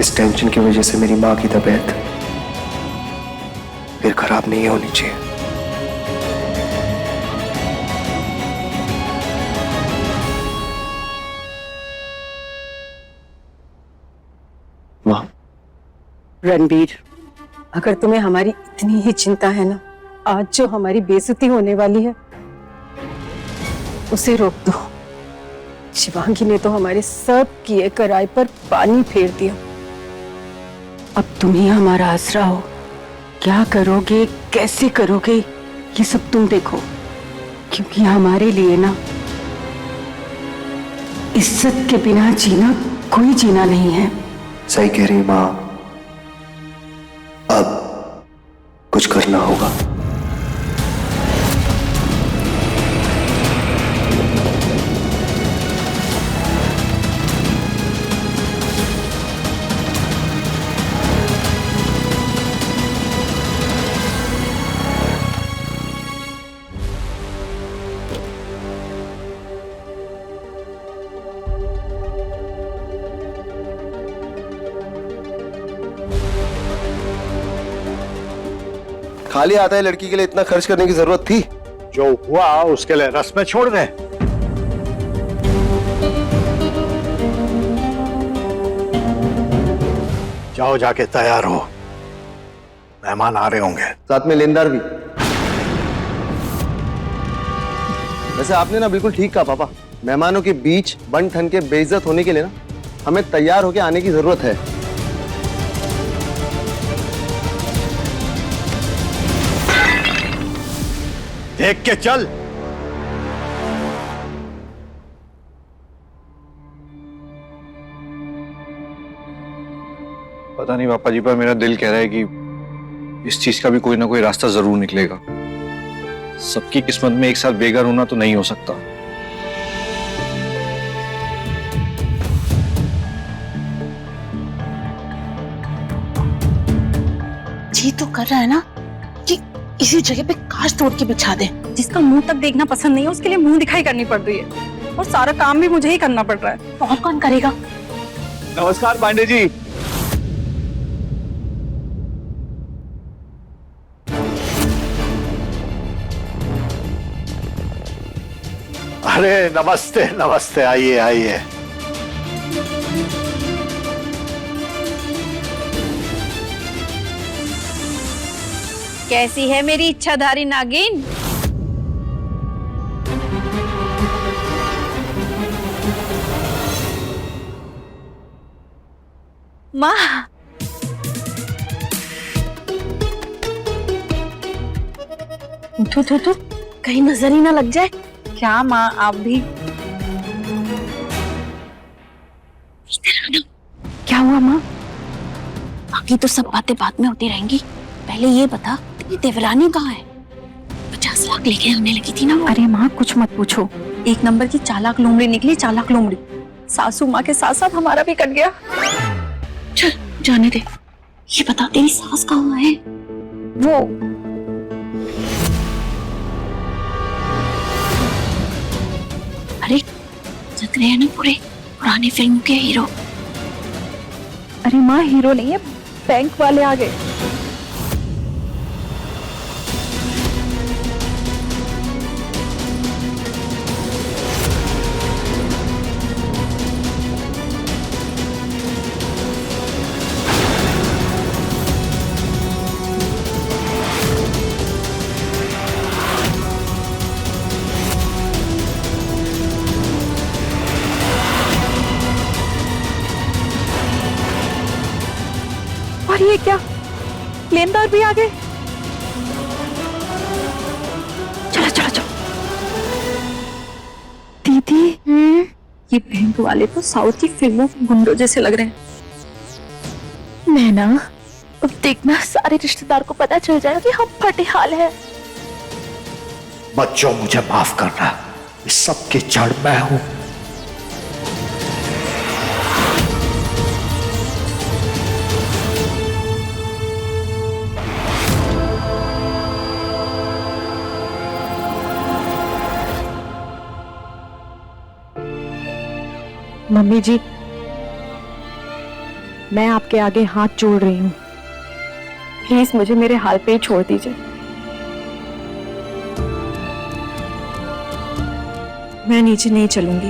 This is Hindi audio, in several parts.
इस टेंशन की वजह से मेरी माँ की तबीयत फिर खराब नहीं होनी चाहिए। माँ। रणबीर, अगर तुम्हें हमारी इतनी ही चिंता है ना, आज जो हमारी बेइज्जती होने वाली है उसे रोक दो। शिवांगी ने तो हमारे सब किए कराए पर पानी फेर दिया। अब तुम ही हमारा आसरा हो। क्या करोगे, कैसे करोगे, ये सब तुम देखो, क्योंकि हमारे लिए ना इज्जत के बिना जीना कोई जीना नहीं है। सही कह रही माँ, अब कुछ करना होगा। खाली आता है लड़की के लिए इतना खर्च करने की जरूरत थी? जो हुआ उसके लिए रस्में छोड़ दें। जाओ जाके तैयार हो, मेहमान आ रहे होंगे। साथ में लेनदार भी। वैसे आपने ना बिल्कुल ठीक कहा पापा, मेहमानों के बीच बन ठन के बेइज्जत होने के लिए ना हमें तैयार होके आने की जरूरत है। देख के चल। पता नहीं पापा जी, पर मेरा दिल कह रहा है कि इस चीज का भी कोई ना कोई रास्ता जरूर निकलेगा। सबकी किस्मत में एक साथ बेघर होना तो नहीं हो सकता। जी तो कर रहा है ना कि इसी जगह पे कांच तोड़ के बिछा दे। जिसका मुंह तक देखना पसंद नहीं है उसके लिए मुंह दिखाई करनी पड़ रही है, और सारा काम भी मुझे ही करना पड़ रहा है। और कौन करेगा? नमस्कार पांडे जी। अरे नमस्ते नमस्ते, आइए आइए। कैसी है मेरी इच्छाधारी नागिन? माँ, उठो उठो, कहीं नजर ही ना लग जाए। क्या माँ आप भी? क्या हुआ माँ? बाकी तो सब बातें बाद में होती रहेंगी, पहले ये बता तेरी देवरानी कहाँ है? 50 लाख लेके आने लगी थी ना वो। अरे माँ कुछ मत पूछो, एक नंबर की चालाक लोमड़ी निकली, चालाक लोमड़ी। सासू माँ के साथ साथ हमारा भी कट गया। चल जाने दे, ये बता तेरी सास कहाँ है? वो अरे लग रहे हैं ना पूरे पुरानी फिल्म के हीरो। अरे माँ हीरो नहीं है, बैंक वाले आ गए। और ये क्या, लेनदार भी आ गए। चलो चलो चलो। दीदी ये बैंक वाले तो साउथ की फिल्मों के गुंडों जैसे लग रहे हैं। नैना, अब देखना सारे रिश्तेदार को पता चल जाएगा कि हम फटे हाल है। बच्चों मुझे माफ करना, इस सब की जड़ मैं हूं। मम्मी जी, मैं आपके आगे हाथ जोड़ रही हूँ, प्लीज मुझे मेरे हाल पे ही छोड़ दीजिए। मैं नीचे नहीं चलूंगी।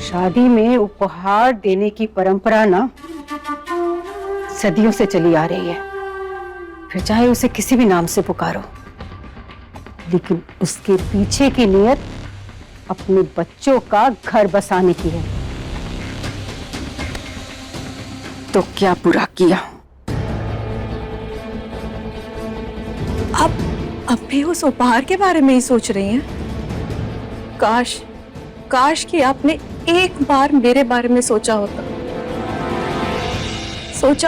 शादी में उपहार देने की परंपरा ना सदियों से चली आ रही है, फिर चाहे उसे किसी भी नाम से पुकारो, लेकिन उसके पीछे की नियत अपने बच्चों का घर बसाने की है। तो क्या बुरा किया? आप अब भी उस उपहार के बारे में ही सोच रही हैं? काश कि आपने एक बार मेरे बारे में सोचा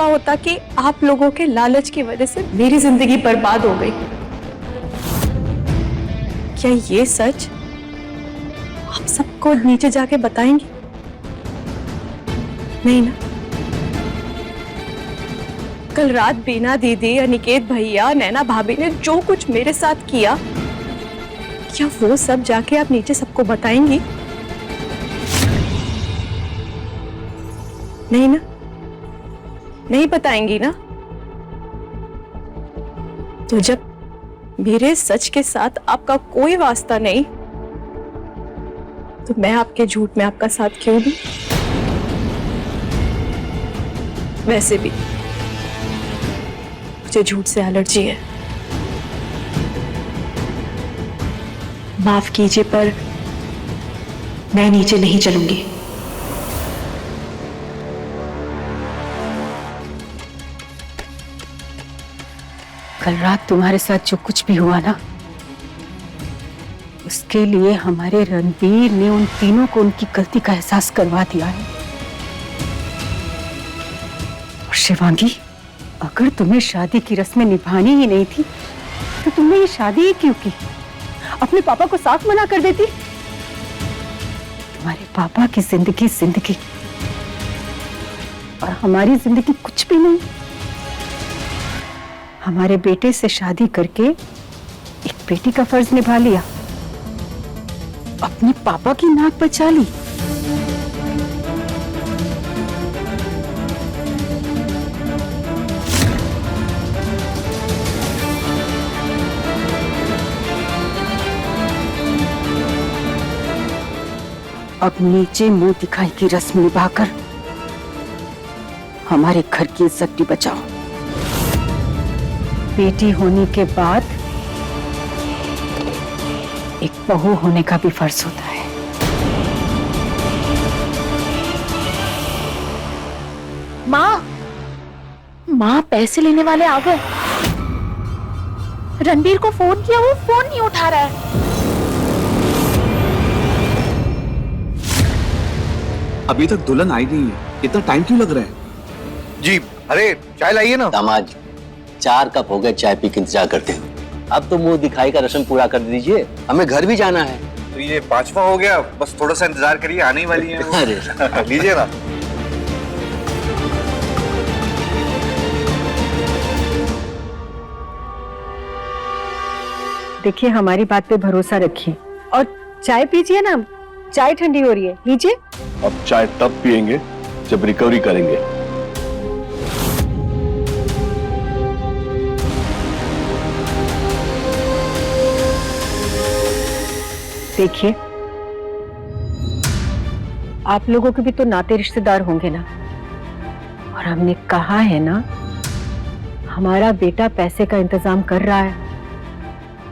होता कि आप लोगों के लालच की वजह से मेरी जिंदगी बर्बाद हो गई। क्या ये सच आप सबको नीचे जाके बताएंगे? नहीं ना? कल रात बीना दीदी, अनिकेत भैया, नैना भाभी ने जो कुछ मेरे साथ किया, क्या वो सब जाके आप नीचे सबको बताएंगी? नहीं ना? नहीं बताएंगी ना? तो जब मेरे सच के साथ आपका कोई वास्ता नहीं, तो मैं आपके झूठ में आपका साथ क्यों दूं? वैसे भी मुझे झूठ से एलर्जी है। माफ कीजिए, पर मैं नीचे नहीं चलूंगी। कल रात तुम्हारे साथ जो कुछ भी हुआ ना, उसके लिए हमारे रणबीर ने उन तीनों को उनकी गलती का एहसास करवा दिया है। और शिवांगी, अगर तुम्हें शादी की रस्में निभानी ही नहीं थी, तो तुमने ये शादी ही क्यों की? अपने पापा को साफ मना कर देती। तुम्हारे पापा की जिंदगी जिंदगी और हमारी जिंदगी कुछ भी नहीं। हमारे बेटे से शादी करके एक बेटी का फर्ज निभा लिया, अपने पापा की नाक बचा ली। अब नीचे मुंह दिखाई की रस्म निभाकर हमारे घर की इज्जत भी बचाओ। बेटी होने के बाद एक बहू होने का भी फर्ज होता है। माँ पैसे लेने वाले आ गए। रणबीर को फोन किया, वो फोन नहीं उठा रहा है। अभी तक दुल्हन आई नहीं है, इतना टाइम क्यों लग रहा है? जी, अरे चाय लाइए ना। दामाद, 4 कप हो गए चाय पी के इंतजार करते हो। अब तो मुंह दिखाई का रस्म पूरा कर दीजिए, हमें घर भी जाना है। तो ये 5वां हो गया, बस थोड़ा सा इंतजार करिए, आने ही वाली है। अरे लीजिए ना। देखिए, हमारी बात पे भरोसा रखिए और चाय पीजिए ना, चाय ठंडी हो रही है, लीजिए। अब चाय तब पियेंगे जब रिकवरी करेंगे। देखिए, आप लोगों के भी तो नाते रिश्तेदार होंगे ना, और हमने कहा है ना, हमारा बेटा पैसे का इंतजाम कर रहा है,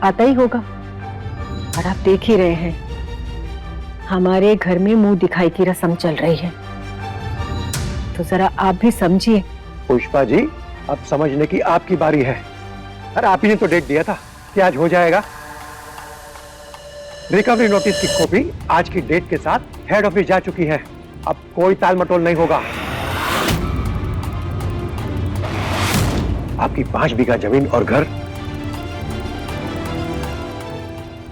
आता ही होगा। और आप देख ही रहे हैं, हमारे घर में मुंह दिखाई की रस्म चल रही है, तो जरा आप भी समझिए। पुष्पा जी, अब समझने की आपकी बारी है। अरे आप ही ने तो डेट दिया था कि आज हो जाएगा। रिकवरी नोटिस की कॉपी आज की डेट के साथ हेड ऑफिस जा चुकी है। अब कोई ताल मटोल नहीं होगा। आपकी 5 बीघा जमीन और घर।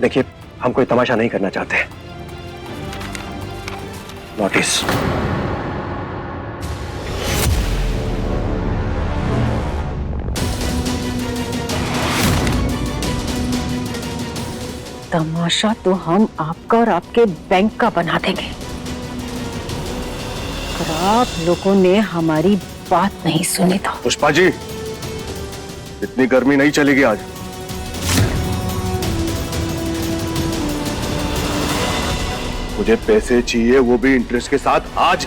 देखिए, हम कोई तमाशा नहीं करना चाहते। नोटिस। तमाशा तो हम आपका और आपके बैंक का बना देंगे। अगर आप लोगों ने हमारी बात नहीं सुनी तो। पुष्पा जी, इतनी गर्मी नहीं चलेगी आज। मुझे पैसे चाहिए, वो भी इंटरेस्ट के साथ आज,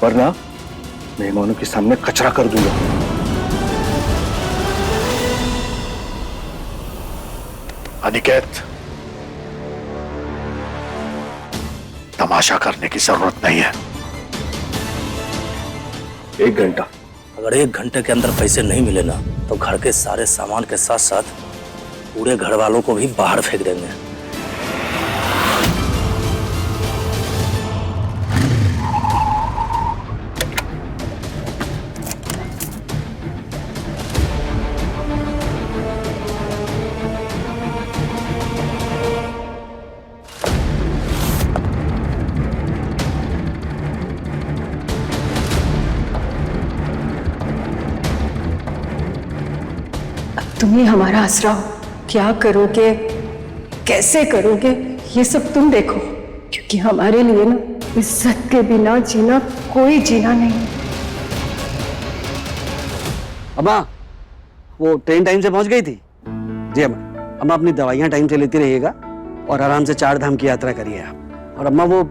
वरना मेहमानों के सामने कचरा कर दूंगा। अनिकेत, तमाशा करने की जरूरत नहीं है। 1 घंटा। अगर 1 घंटे के अंदर पैसे नहीं मिले ना तो घर के सारे सामान के साथ साथ पूरे घर वालों को भी बाहर फेंक देंगे। तुम ही हमारा आसरा हो। क्या करोगे, कैसे करोगे, ये सब तुम देखो, क्योंकि हमारे लिए ना इज्जत के बिना जीना कोई जीना नहीं। अम्मा, वो ट्रेन टाइम से पहुंच गई थी? जी अम्मा। अम्मा, अपनी दवाइयां टाइम से लेती रहिएगा और आराम से 4 धाम की यात्रा करिए आप। और अम्मा, वो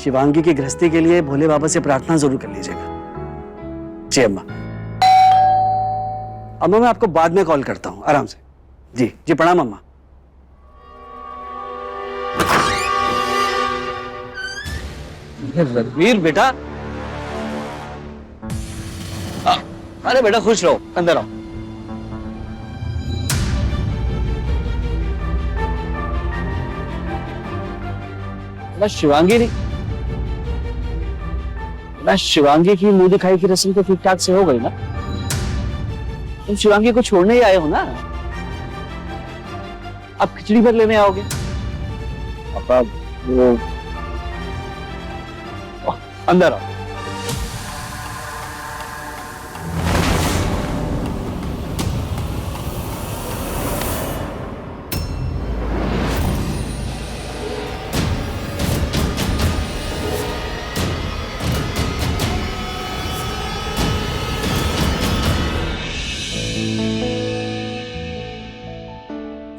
शिवांगी की गृहस्थी के लिए भोले बाबा से प्रार्थना जरूर कर लीजिएगा। जी अम्मा। अम्मा, मैं आपको बाद में कॉल करता हूँ, आराम से। जी जी, प्रणाम अम्मा। रणवीर बेटा, अरे बेटा खुश रहो, अंदर आओ। शिवांगी नहीं, शिवांगी की मुंह दिखाई की रस्म तो ठीक ठाक से हो गई ना? तुम शिवांगी को छोड़ने ही आए हो ना? अब खिचड़ी भर लेने आओगे? पापा वो अंदर आओ।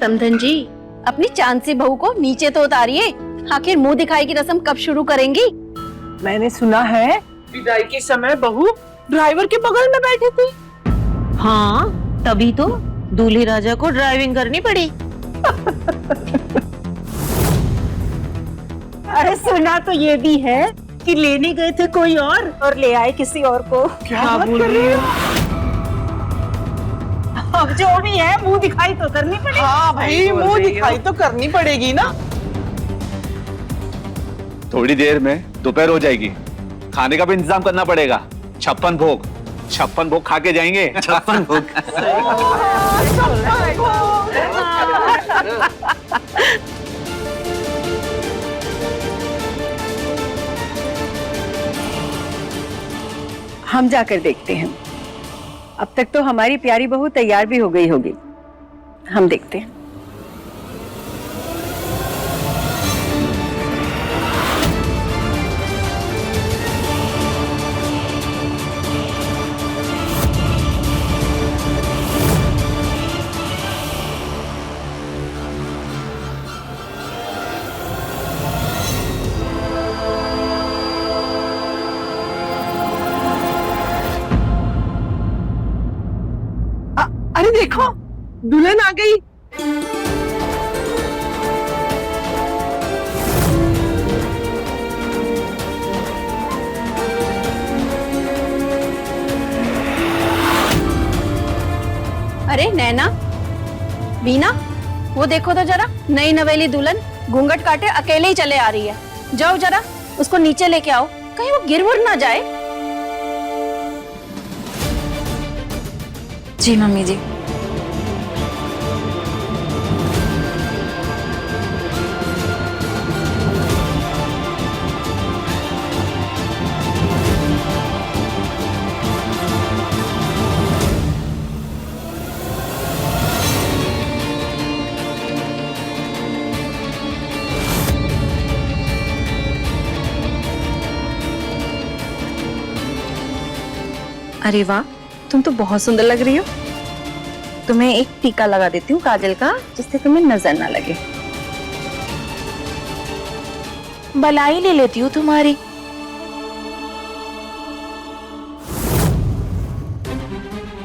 समधन जी, अपनी चांद बहू को नीचे तो उतारिए। आखिर मुंह दिखाई की रस्म कब शुरू करेंगी? मैंने सुना है विदाई के समय बहू ड्राइवर के बगल में बैठी थी। हाँ, तभी तो दूल्हे राजा को ड्राइविंग करनी पड़ी। अरे सुना तो ये भी है कि लेने गए थे कोई और ले आए किसी और को। क्या बोल रही हो? अब जो भी है मुंह दिखाई तो करनी पड़ेगी। हाँ भाई, मुंह दिखाई तो करनी पड़ेगी ना। थोड़ी देर में दोपहर हो जाएगी, खाने का भी इंतजाम करना पड़ेगा। 56 भोग खा के जाएंगे। 56 भोग। हम जाकर देखते हैं। अब तक तो हमारी प्यारी बहू तैयार भी हो गई होगी। हम देखते हैं। अरे देखो, दुल्हन आ गई। अरे नैना, बीना, वो देखो तो जरा, नई नवेली दुल्हन घूंघट काटे अकेले ही चले आ रही है। जाओ जरा उसको नीचे लेके आओ, कहीं वो गिर वुर ना जाए। जी मम्मी जी। अरे वाह, तुम तो बहुत सुंदर लग रही हो। तुम्हें एक टीका लगा देती हूँ काजल का, जिससे तुम्हें नजर ना लगे। बलाई ले लेती हूँ तुम्हारी।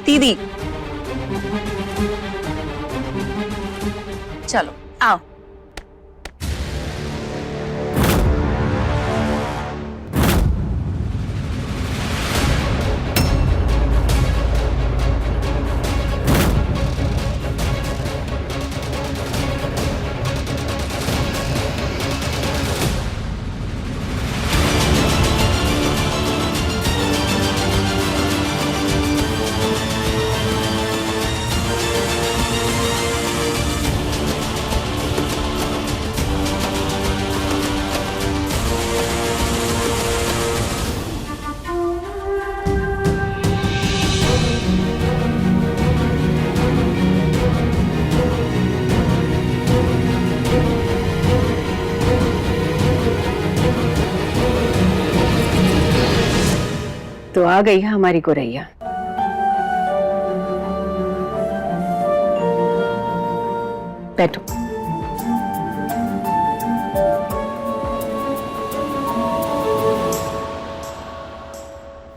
दीदी चलो आओ। तो आ गई है हमारी गोरैया। बैठो।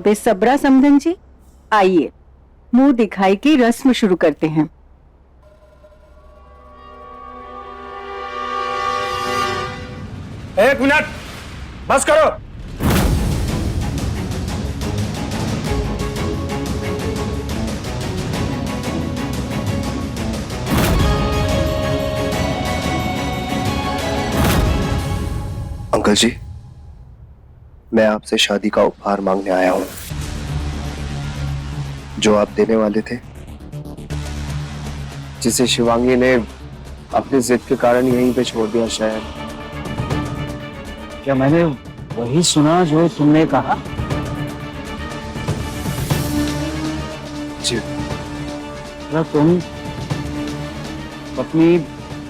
बेसब्रा समधन जी, आइए मुंह दिखाई की रस्म शुरू करते हैं। एक मिनट, बस करो। अंकल जी, मैं आपसे शादी का उपहार मांगने आया हूं, जो आप देने वाले थे, जिसे शिवांगी ने अपनी जिद के कारण यहीं पे छोड़ दिया। शायद क्या मैंने वही सुना जो तुमने कहा? जी। मतलब तुम अपनी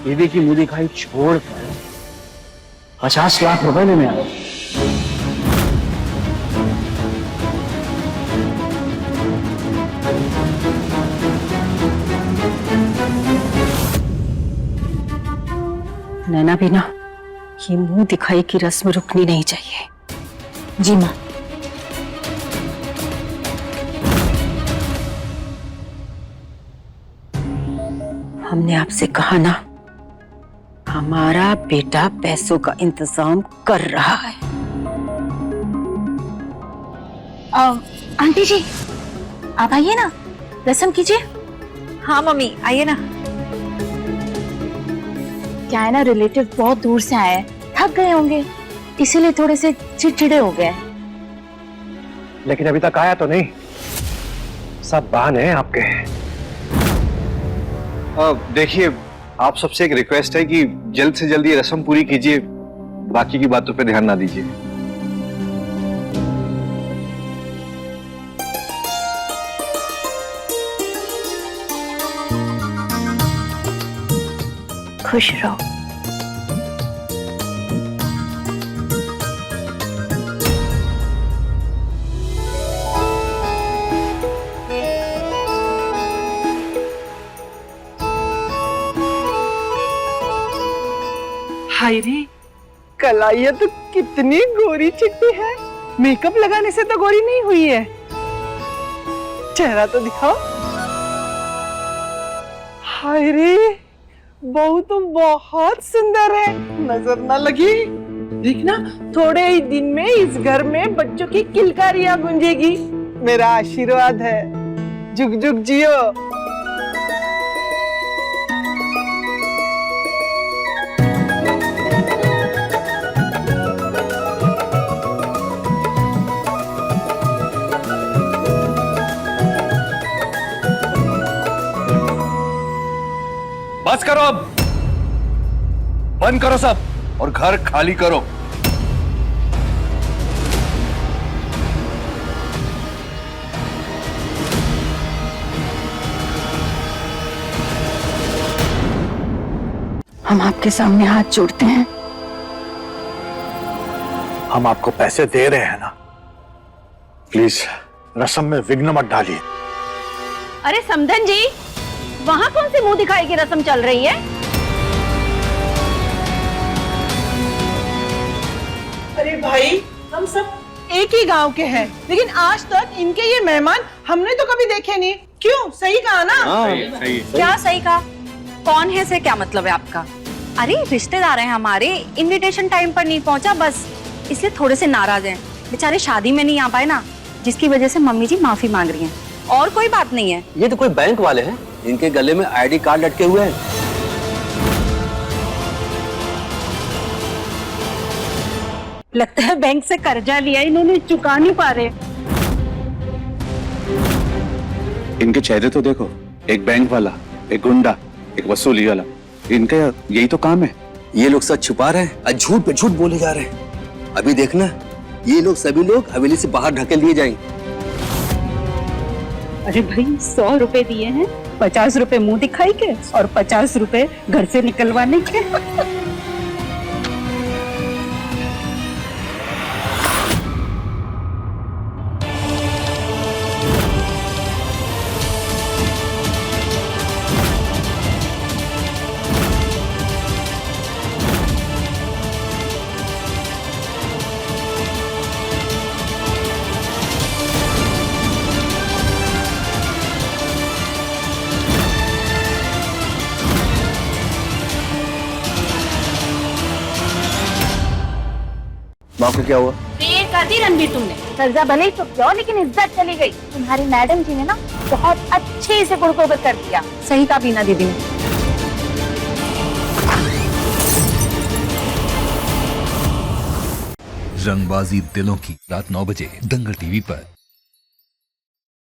बीवी की मुंह दिखाई छोड़कर 50 लाख रुपए लेने आए। नैना बीना, ये मुंह दिखाई की रस्म रुकनी नहीं चाहिए। जी माँ। हमने आपसे कहा ना, हमारा बेटा पैसों का इंतजाम कर रहा है। आंटी जी आप आइए ना, रस्म कीजिए। हाँ मम्मी आइए ना। क्या है ना, रिलेटिव बहुत दूर से आए हैं, थक गए होंगे, इसीलिए थोड़े से चिड़चिड़े हो गए। लेकिन अभी तक आया तो नहीं, सब बहाने हैं आपके। देखिए, आप सबसे एक रिक्वेस्ट है कि जल्द से जल्द ये रस्म पूरी कीजिए, बाकी की बातों पे ध्यान ना दीजिए। खुश रहो। हाय रे, कलाइया तो कितनी गोरी चिट्टी है। मेकअप लगाने से तो गोरी नहीं हुई है। चेहरा तो दिखाओ। हाय रे, बहू तुम बहुत सुंदर है, नजर ना लगी। देखना, थोड़े ही दिन में इस घर में बच्चों की किलकारियां गूंजेगी। मेरा आशीर्वाद है, जुग जुग जियो। बस करो अब, बंद करो सब और घर खाली करो। हम आपके सामने हाथ जोड़ते हैं। हम आपको पैसे दे रहे हैं ना, प्लीज रस्म में विघ्न मत डालिए। अरे समधन जी, वहाँ कौन सी मुंह दिखाई की रस्म चल रही है? अरे भाई, हम सब एक ही गांव के हैं, लेकिन आज तक इनके ये मेहमान हमने तो कभी देखे नहीं। क्यों? सही कहा ना? क्या सही कहा? कौन है से क्या मतलब है आपका? अरे रिश्तेदार हैं हमारे, इनविटेशन टाइम पर नहीं पहुंचा बस, इसलिए थोड़े से नाराज हैं। बेचारे शादी में नहीं आ पाए ना, जिसकी वजह से मम्मी जी माफी मांग रही हैं, और कोई बात नहीं है। ये तो कोई बैंक वाले हैं, इनके गले में आईडी कार्ड लटके हुए हैं। लगता है बैंक से कर्जा लिया इन्होंने, चुका नहीं पा रहे। इनके चेहरे तो देखो, एक बैंक वाला, एक गुंडा, एक वसूली वाला, इनका यही तो काम है। ये लोग सच छुपा रहे हैं और झूठ पे झूठ बोले जा रहे हैं। अभी देखना, ये लोग सभी लोग हवेली से बाहर ढकेल दिए जाएंगे। अरे भाई 100 रुपए दिए हैं, 50 रुपए मुंह दिखाई के और 50 रुपए घर से निकलवाने के। माँ को क्या हुआ? देर कर दी रणबीर तुमने। कर्जा भले ही चुक जाओ, लेकिन इज्जत चली गई। तुम्हारी मैडम जी ने ना बहुत अच्छे से गुड़गोबर कर दिया। सही कहा बीना दीदी ने। रंगबाजी दिलों की, रात 9 बजे दंगल टीवी पर।